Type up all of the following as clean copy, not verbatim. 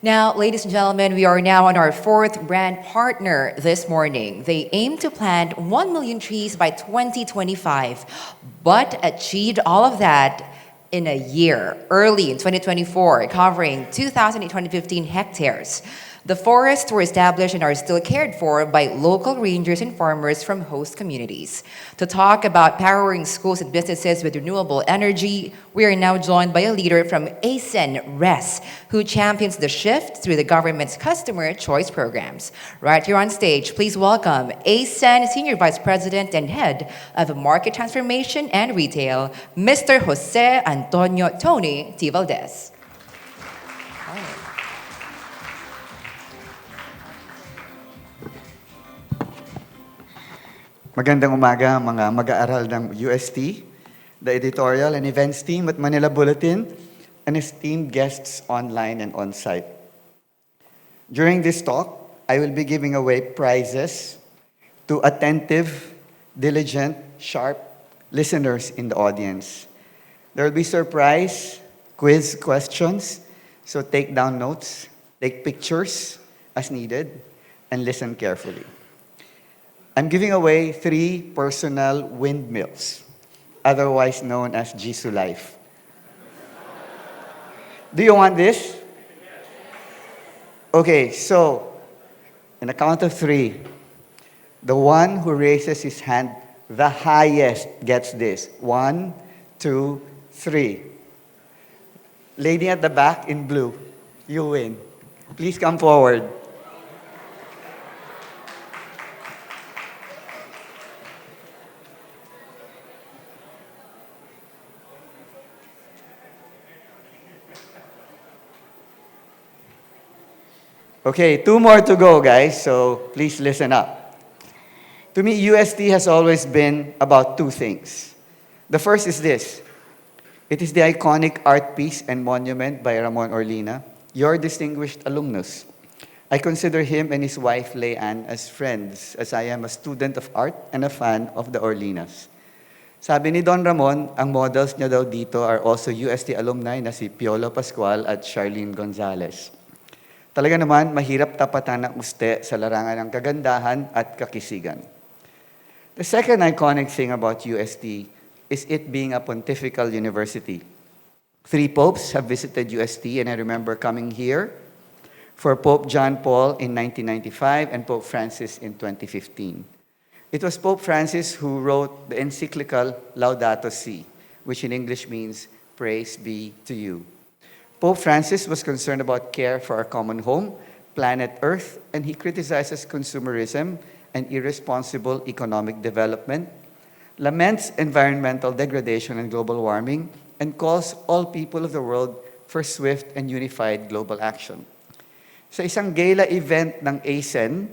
Now, ladies and gentlemen, we are now on our fourth brand partner this morning. They aim to plant 1 million trees by 2025, but achieved all of that in a year, early in 2024, covering 2,815 hectares. The forests were established and are still cared for by local rangers and farmers from host communities. To talk about powering schools and businesses with renewable energy, we are now joined by a leader from ACEN RES, who champions the shift through the government's customer choice programs. Right here on stage, please welcome ACEN Senior Vice President and Head of Market Transformation and Retail, Mr. Jose Antonio Tony T. Valdez. Magandang umaga mga mag-aaral ng UST, the editorial and events team at Manila Bulletin, and esteemed guests online and on-site. During this talk, I will be giving away prizes to attentive, diligent, sharp listeners in the audience. There will be surprise quiz questions, so take down notes, take pictures as needed, and listen carefully. I'm giving away 3 personal windmills, otherwise known as Jisoo Life. Do you want this? Okay, so, in a count of 3, the one who raises his hand the highest gets this. 1, 2, 3. Lady at the back in blue, you win. Please come forward. Okay, 2 more to go, guys, so please listen up. To me, UST has always been about 2 things. The first is this. It is the iconic art piece and monument by Ramon Orlina, your distinguished alumnus. I consider him and his wife, Leanne, as friends, as I am a student of art and a fan of the Orlinas. Sabi ni Don Ramon, ang models niya daw dito are also UST alumni na si Piolo Pascual at Charlene Gonzalez. Talaga naman, mahirap tapatan ng uste sa larangan ng kagandahan at kakisigan. The second iconic thing about UST is it being a pontifical university. 3 popes have visited UST, and I remember coming here for Pope John Paul in 1995 and Pope Francis in 2015. It was Pope Francis who wrote the encyclical Laudato Si, which in English means, Praise be to you. Pope Francis was concerned about care for our common home, planet Earth, and he criticizes consumerism and irresponsible economic development, laments environmental degradation and global warming, and calls all people of the world for swift and unified global action. Sa isang gala event ng ACEN,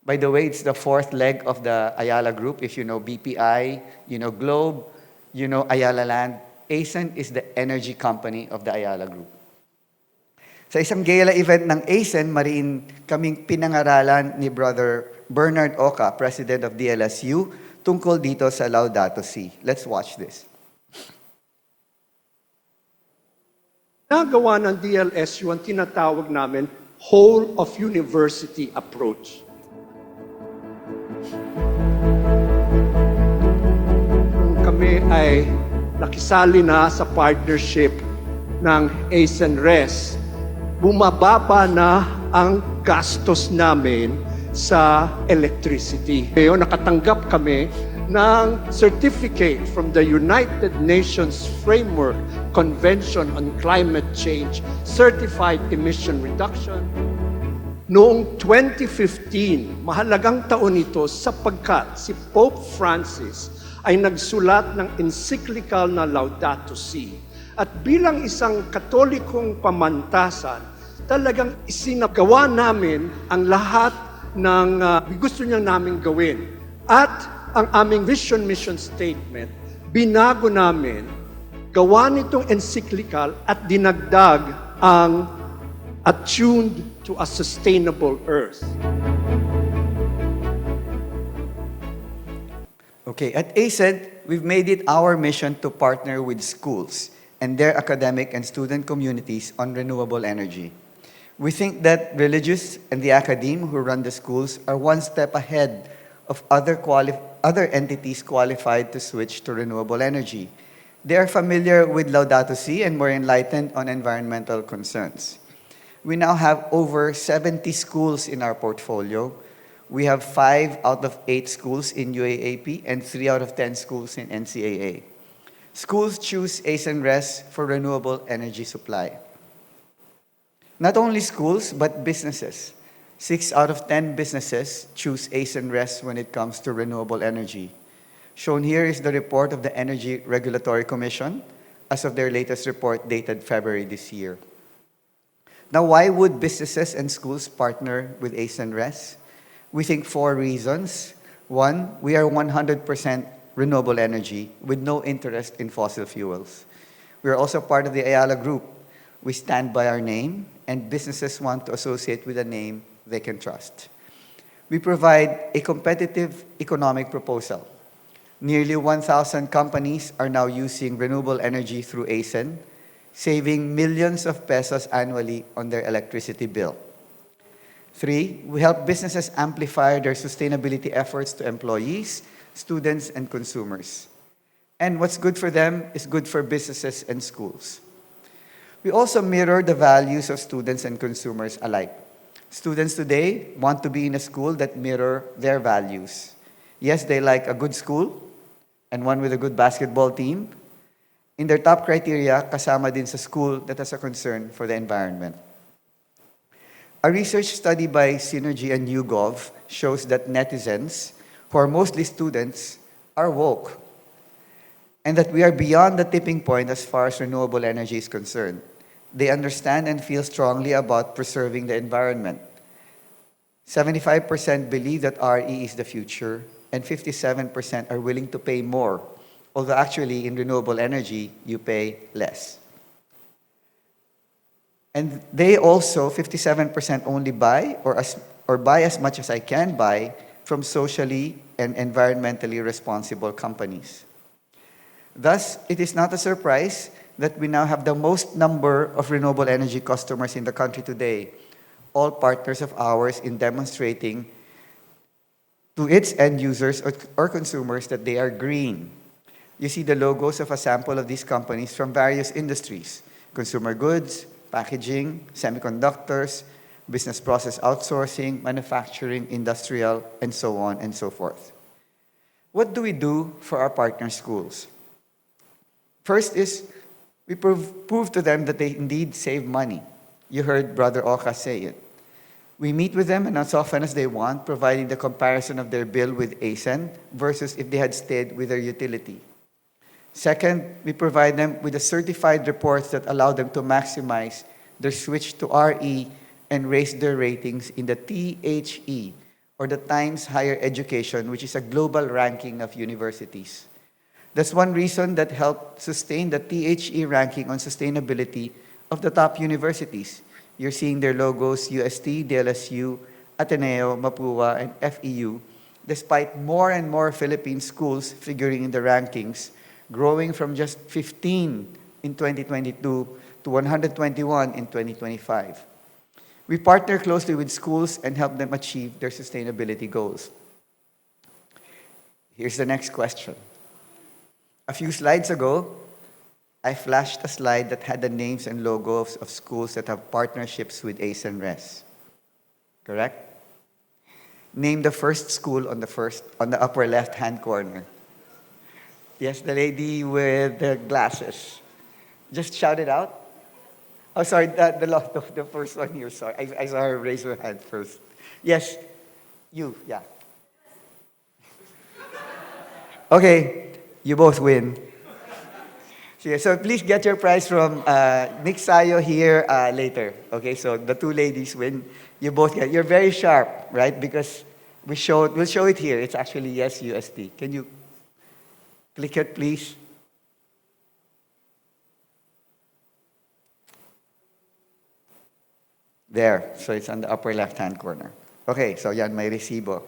by the way, it's the 4th leg of the Ayala Group. If you know BPI, you know Globe, you know Ayala Land, ACEN is the energy company of the Ayala Group. Sa isang gala event ng ACEN, mariin kaming pinangaralan ni Brother Bernard Oca, President of DLSU, tungkol dito sa Laudato Si. Let's watch this. Nagawa ng DLSU ang tinatawag namin whole of university approach. Kami ay nakisali na sa partnership ng ACEN RES. Bumababa na ang gastos namin sa electricity. Ngayon, nakatanggap kami ng certificate from the United Nations Framework Convention on Climate Change, Certified Emission Reduction. Noong 2015, mahalagang taon ito sapagkat si Pope Francis ay nagsulat ng encyclical na Laudato Si. At bilang isang katolikong pamantasan, talagang isinagawa namin ang lahat ng gusto niya namin gawin. At ang aming vision mission statement, binago namin, gawa nitong encyclical at dinagdag ang attuned to a sustainable earth. Okay, at ACEN, we've made it our mission to partner with schools and their academic and student communities on renewable energy. We think that religious and the academe who run the schools are one step ahead of other entities qualified to switch to renewable energy. They are familiar with Laudato Si and more enlightened on environmental concerns. We now have over 70 schools in our portfolio. We have 5 out of 8 schools in UAAP and 3 out of 10 schools in NCAA. Schools choose ACEN RES for renewable energy supply. Not only schools, but businesses. 6 out of 10 businesses choose ACEN RES when it comes to renewable energy. Shown here is the report of the Energy Regulatory Commission as of their latest report dated February this year. Now, why would businesses and schools partner with ACEN RES? We think 4 reasons. 1, we are 100% renewable energy with no interest in fossil fuels. We are also part of the Ayala Group. We stand by our name, and businesses want to associate with a name they can trust. We provide a competitive economic proposal. Nearly 1,000 companies are now using renewable energy through ACEN, saving millions of pesos annually on their electricity bill. 3, we help businesses amplify their sustainability efforts to employees, students, and consumers. And what's good for them is good for businesses and schools. We also mirror the values of students and consumers alike. Students today want to be in a school that mirror their values. Yes, they like a good school and one with a good basketball team. In their top criteria, kasama din sa school that has a concern for the environment. A research study by Synergy and YouGov shows that netizens, who are mostly students, are woke, and that we are beyond the tipping point as far as renewable energy is concerned. They understand and feel strongly about preserving the environment. 75% believe that RE is the future, and 57% are willing to pay more, although actually in renewable energy, you pay less. And they also, 57% only buy or buy as much as I can buy from socially and environmentally responsible companies. Thus, it is not a surprise that we now have the most number of renewable energy customers in the country today, all partners of ours in demonstrating to its end users or consumers that they are green. You see the logos of a sample of these companies from various industries: consumer goods, packaging, semiconductors, business process outsourcing, manufacturing, industrial, and so on and so forth. What do we do for our partner schools? First is we prove to them that they indeed save money. You heard Brother Oka say it. We meet with them, and as often as they want, providing the comparison of their bill with ACEN versus if they had stayed with their utility. Second, we provide them with the certified reports that allow them to maximize their switch to RE and raise their ratings in the THE, or the Times Higher Education, which is a global ranking of universities. That's one reason that helped sustain the THE ranking on sustainability of the top universities. You're seeing their logos: UST, DLSU, Ateneo, Mapua, and FEU, despite more and more Philippine schools figuring in the rankings, growing from just 15 in 2022 to 121 in 2025. We partner closely with schools and help them achieve their sustainability goals. Here's the next question. A few slides ago, I flashed a slide that had the names and logos of schools that have partnerships with ACEN RES. Correct? Name the first school on the upper left-hand corner. Yes, the lady with the glasses. Just shout it out. Oh, sorry, the first one here, sorry. I saw her raise her hand first. Yes, you, yeah. Okay, you both win. So please get your prize from Nick Sayo here later. Okay, so the 2 ladies win. You both get. You're very sharp, right? Because we'll show it here. It's actually yes UST. Can you click it, please? There. So it's on the upper left-hand corner. Okay, so yan, may resibo.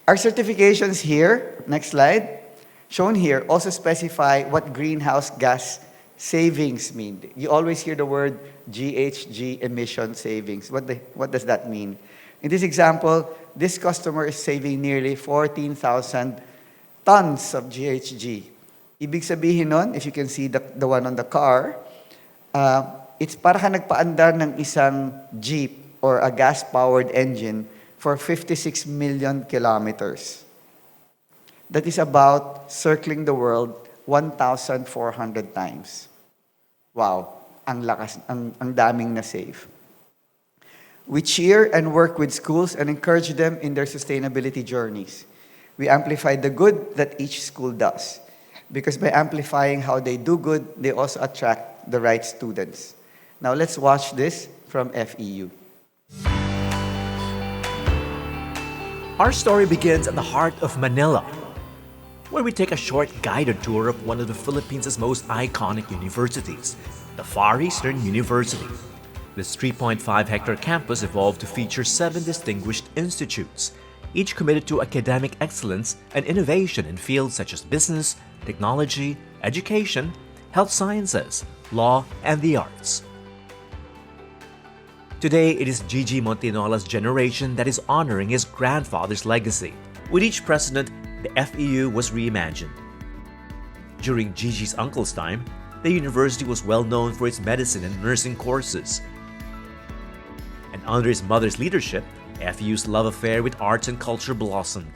Our certifications here, next slide, shown here, also specify what greenhouse gas savings mean? You always hear the word GHG, emission savings. What does that mean? In this example, this customer is saving nearly 14,000 tons of GHG. Ibig sabihin nun, if you can see the one on the car, it's para ka nagpaandar ng isang jeep or a gas-powered engine for 56 million kilometers. That is about circling the world 1,400 times. Wow, ang lakas, ang daming na-save. We cheer and work with schools and encourage them in their sustainability journeys. We amplify the good that each school does, because by amplifying how they do good, they also attract the right students. Now let's watch this from FEU. Our story begins at the heart of Manila, where we take a short guided tour of one of the Philippines' most iconic universities, the Far Eastern University. This 3.5-hectare campus evolved to feature 7 distinguished institutes, each committed to academic excellence and innovation in fields such as business, technology, education, health sciences, law, and the arts. Today, it is Gigi Montinola's generation that is honoring his grandfather's legacy. With each president, the FEU was reimagined. During Gigi's uncle's time, the university was well known for its medicine and nursing courses. And under his mother's leadership, FEU's love affair with arts and culture blossomed.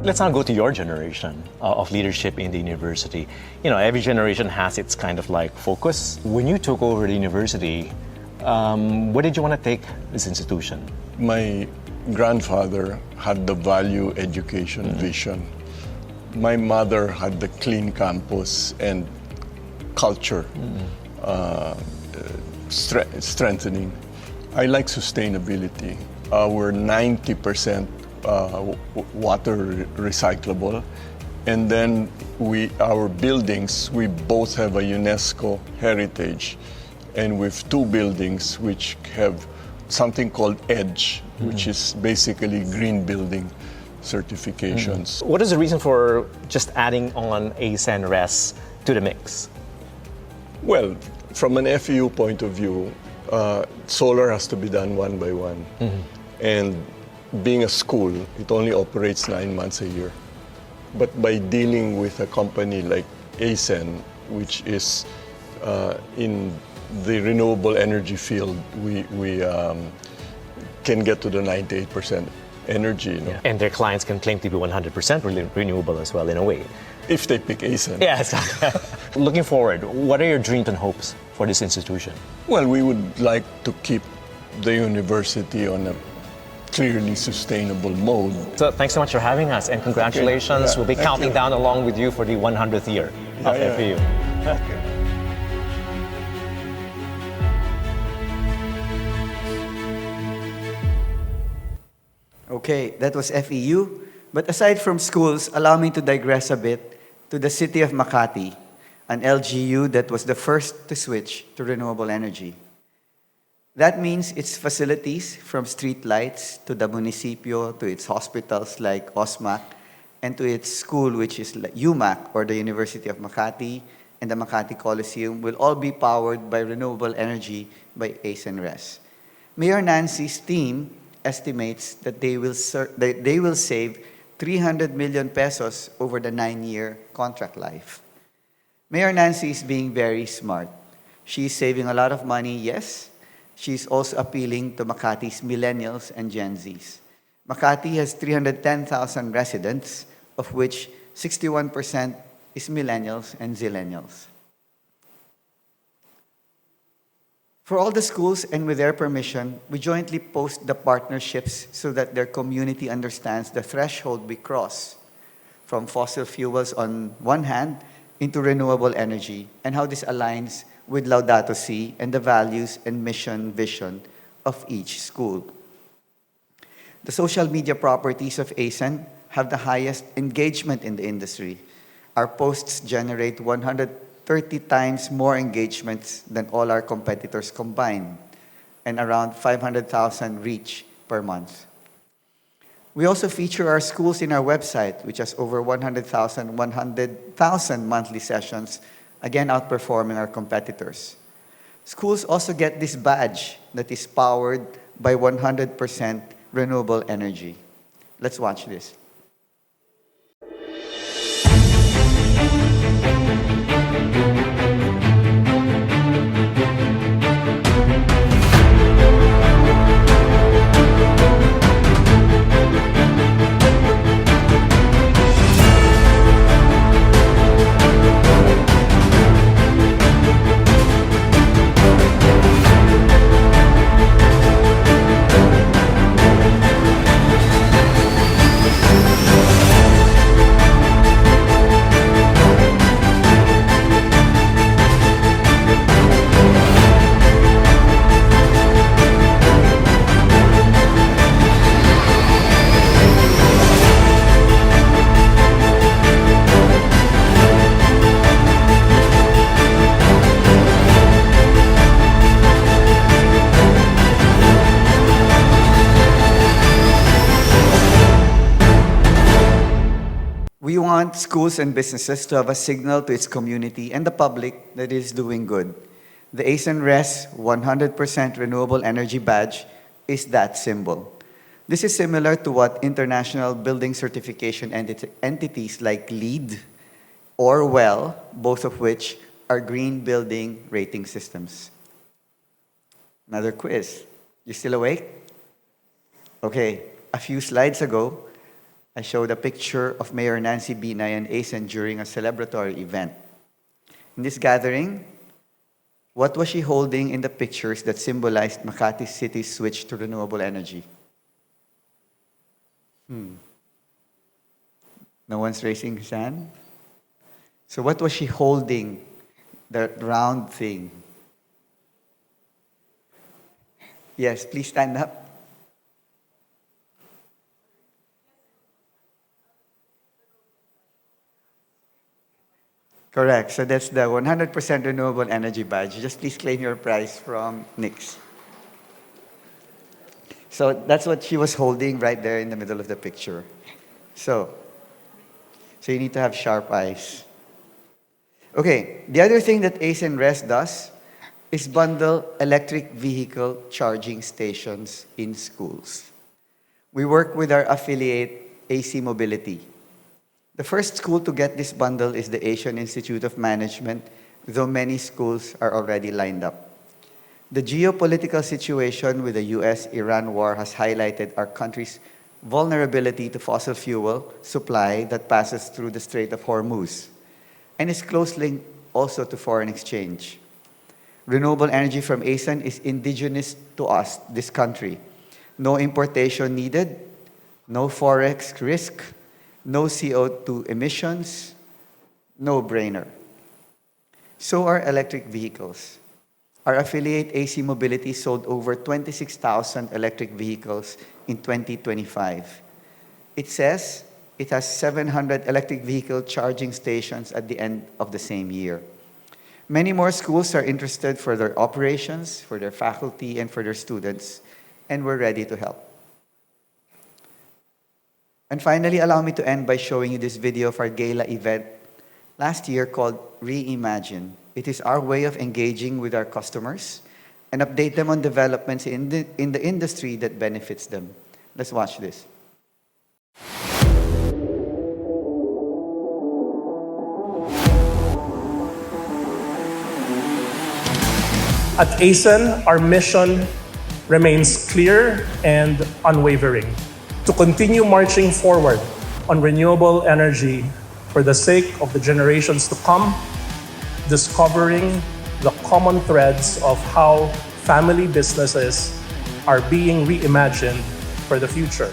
Let's now go to your generation of leadership in the university. You know, every generation has its kind of like focus. When you took over the university, where did you want to take this institution? My grandfather had the value education vision. My mother had the clean campus and culture strengthening. I like sustainability. We're 90% water recyclable. And then our buildings, we both have a UNESCO heritage. And with 2 buildings which have something called EDGE, which is basically green building certifications. What is the reason for just adding on ACEN Res to the mix? Well, from an FEU point of view, solar has to be done one by one. And being a school, it only operates 9 months a year. But by dealing with a company like ACEN, which is in the renewable energy field, we can get to the 98% energy. You know? And their clients can claim to be 100% renewable as well, in a way. If they pick ACEN. Yeah, exactly. Looking forward, what are your dreams and hopes for this institution? Well, we would like to keep the university on a clearly sustainable mode. So thanks so much for having us, and congratulations. Okay. We'll be counting down along with you for the 100th year of FEU. Okay. Okay, that was FEU. But aside from schools, allow me to digress a bit to the city of Makati, an LGU that was the first to switch to renewable energy. That means its facilities, from street lights to the municipio to its hospitals like OSMAC, and to its school, which is UMAC, or the University of Makati, and the Makati Coliseum, will all be powered by renewable energy by ACEN Res. Mayor Nancy's team estimates that they will save 300 million pesos over the 9-year contract life. Mayor Nancy is being very smart. She's saving a lot of money, yes. She's also appealing to Makati's millennials and Gen Zs. Makati has 310,000 residents, of which 61% is millennials and zillennials. For all the schools and with their permission, we jointly post the partnerships so that their community understands the threshold we cross from fossil fuels on one hand into renewable energy, and how this aligns with Laudato Si and the values and mission vision of each school. The social media properties of ACEN have the highest engagement in the industry. Our posts generate 130 times more engagements than all our competitors combined, and around 500,000 reach per month. We also feature our schools in our website, which has over 100,000 monthly sessions again outperforming our competitors. Schools also get this badge that is powered by 100% renewable energy. Let's watch this. We want schools and businesses to have a signal to its community and the public that it is doing good. The ACEN RES 100% renewable energy badge is that symbol. This is similar to what international building certification entities like LEED or WELL, both of which are green building rating systems. Another quiz. You still awake? Okay, a few slides ago, I showed a picture of Mayor Nancy Binay and ACEN during a celebratory event. In this gathering, what was she holding in the pictures that symbolized Makati City's switch to renewable energy? No one's raising his hand? So what was she holding, that round thing? Yes, please stand up. Correct. So that's the 100% renewable energy badge. Just please claim your prize from Nix. So that's what she was holding right there in the middle of the picture. So you need to have sharp eyes. Okay, the other thing that ACEN RES does is bundle electric vehicle charging stations in schools. We work with our affiliate, AC Mobility. The first school to get this bundle is the Asian Institute of Management, though many schools are already lined up. The geopolitical situation with the US-Iran war has highlighted our country's vulnerability to fossil fuel supply that passes through the Strait of Hormuz, and is closely linked also to foreign exchange. Renewable energy from ACEN is indigenous to us, this country. No importation needed, no forex risk, no CO2 emissions, no-brainer. So are electric vehicles. Our affiliate AC Mobility sold over 26,000 electric vehicles in 2025. It says it has 700 electric vehicle charging stations at the end of the same year. Many more schools are interested for their operations, for their faculty, and for their students, and we're ready to help. And finally, allow me to end by showing you this video of our gala event last year called Reimagine. It is our way of engaging with our customers and update them on developments in the industry that benefits them. Let's watch this. At ACEN, our mission remains clear and unwavering: to continue marching forward on renewable energy for the sake of the generations to come, discovering the common threads of how family businesses are being reimagined for the future.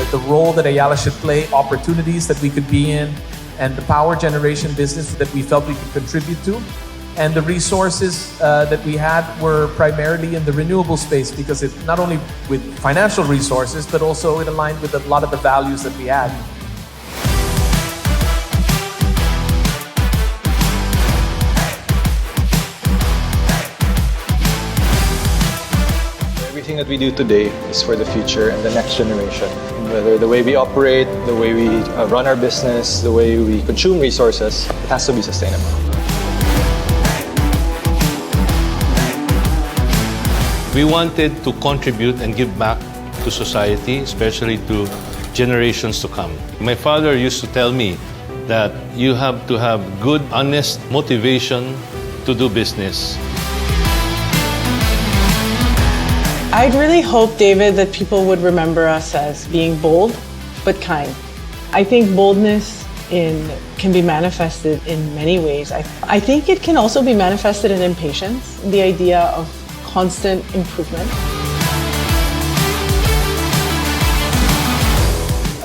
The role that Ayala should play, opportunities that we could be in, and the power generation business that we felt we could contribute to. And the resources that we had were primarily in the renewable space, because it not only with financial resources, but also it aligned with a lot of the values that we had. Everything that we do today is for the future and the next generation. And whether the way we operate, the way we run our business, the way we consume resources, it has to be sustainable. We wanted to contribute and give back to society, especially to generations to come. My father used to tell me that you have to have good, honest motivation to do business. I'd really hope, David, that people would remember us as being bold but kind. I think boldness can be manifested in many ways. I think it can also be manifested in impatience, the idea of constant improvement.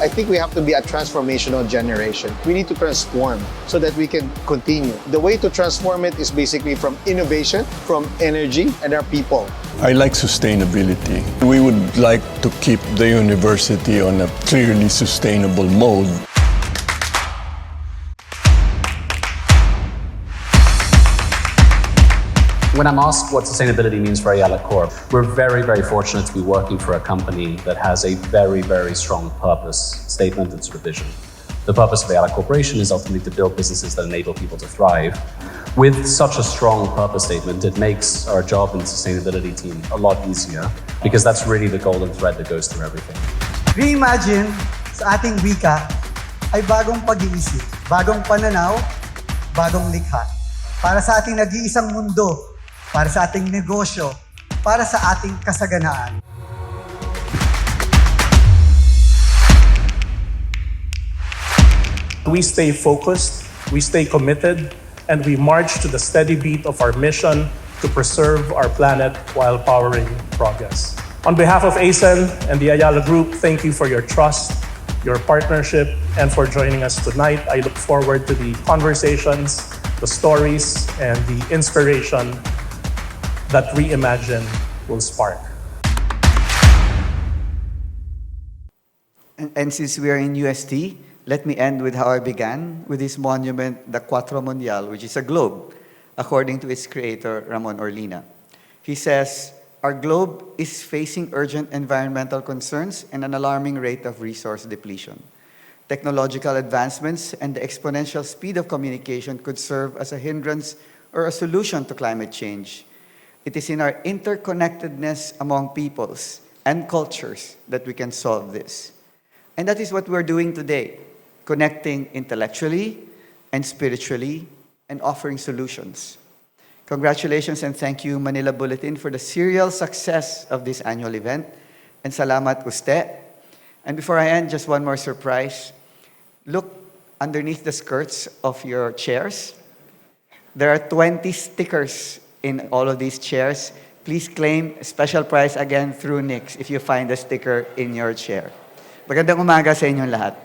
I think we have to be a transformational generation. We need to transform so that we can continue. The way to transform it is basically from innovation, from energy, and our people. I like sustainability. We would like to keep the university on a clearly sustainable mode. When I'm asked what sustainability means for Ayala Corp, we're very, very fortunate to be working for a company that has a very, very strong purpose statement and sort of vision. The purpose of Ayala Corporation is ultimately to build businesses that enable people to thrive. With such a strong purpose statement, it makes our job in the sustainability team a lot easier because that's really the golden thread that goes through everything. Reimagine sa ating wika ay bagong pag-iisip, bagong pananaw, bagong likha. Para sa ating nag-iisang mundo, para sa ating negosyo, para sa ating kasaganaan. We stay focused, we stay committed, and we march to the steady beat of our mission to preserve our planet while powering progress. On behalf of ACEN and the Ayala Group, thank you for your trust, your partnership, and for joining us tonight. I look forward to the conversations, the stories, and the inspiration that Reimagine will spark. And since we are in UST, let me end with how I began, with this monument, the Cuatro Mundial, which is a globe, according to its creator, Ramon Orlina. He says, our globe is facing urgent environmental concerns and an alarming rate of resource depletion. Technological advancements and the exponential speed of communication could serve as a hindrance or a solution to climate change. It is in our interconnectedness among peoples and cultures that we can solve this. And that is what we're doing today, connecting intellectually and spiritually and offering solutions. Congratulations and thank you, Manila Bulletin, for the serial success of this annual event. And salamat uste. And before I end, just one more surprise. Look underneath the skirts of your chairs. There are 20 stickers in all of these chairs. Please claim a special prize again through Nix if you find a sticker in your chair. Magandang umaga sa inyong lahat.